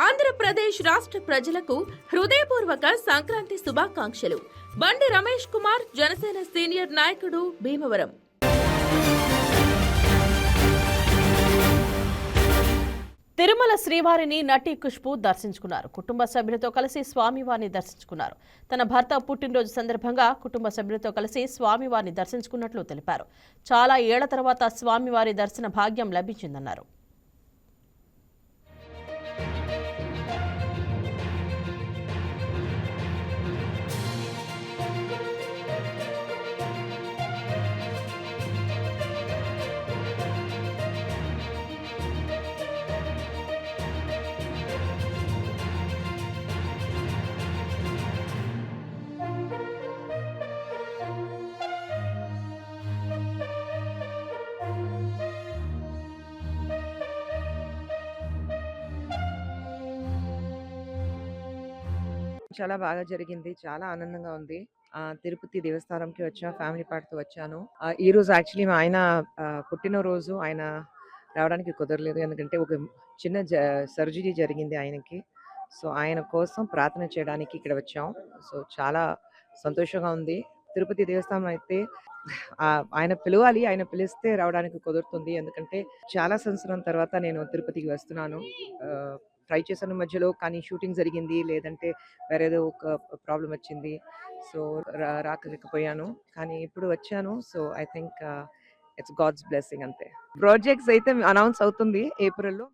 ఆంధ్రప్రదేశ్ రాష్ట్ర ప్రజలకు హృదయపూర్వక సంక్రాంతి శుభాకాంక్షలు. బండి రమేష్ కుమార్, జనసేన సీనియర్ నాయకుడు, భీమవరం. తిరుమల శ్రీవారిని నటి ఖుష్బూ దర్శించుకున్నారు. కుటుంబ సభ్యులతో కలిసి స్వామివారిని దర్శించుకున్నారు. తన భర్త పుట్టినరోజు సందర్భంగా కుటుంబ సభ్యులతో కలిసి స్వామివారిని దర్శించుకున్నట్లు తెలిపారు. చాలా ఏళ్ల తర్వాత స్వామివారి దర్శన భాగ్యం లభించిందన్నారు. చాలా బాగా జరిగింది. చాలా ఆనందంగా ఉంది. తిరుపతి దేవస్థానంకి వచ్చా. ఫ్యామిలీ పార్ట్‌తో వచ్చాను. ఈరోజు యాక్చువల్లీ మా ఆయన పుట్టినరోజు. ఆయన రావడానికి కుదరలేదు. ఎందుకంటే ఒక చిన్న సర్జరీ జరిగింది ఆయనకి. సో, ఆయన కోసం ప్రార్థన చేయడానికి ఇక్కడ వచ్చాం. సో, చాలా సంతోషంగా ఉంది. తిరుపతి దేవస్థానం అయితే ఆయన పిలవాలి. ఆయన పిలిస్తే రావడానికి కుదురుతుంది. ఎందుకంటే చాలా సంవత్సరం తర్వాత నేను తిరుపతికి వస్తున్నాను. ట్రై చేశాను మధ్యలో, కానీ షూటింగ్ జరిగింది. లేదంటే వేరేదో ఒక ప్రాబ్లమ్ వచ్చింది. సో, రాకలేకపోయాను. కానీ ఇప్పుడు వచ్చాను. So, I think it's God's blessing అంతే. ప్రాజెక్ట్స్ అయితే అనౌన్స్ అవుతుంది ఏప్రిల్‌లో.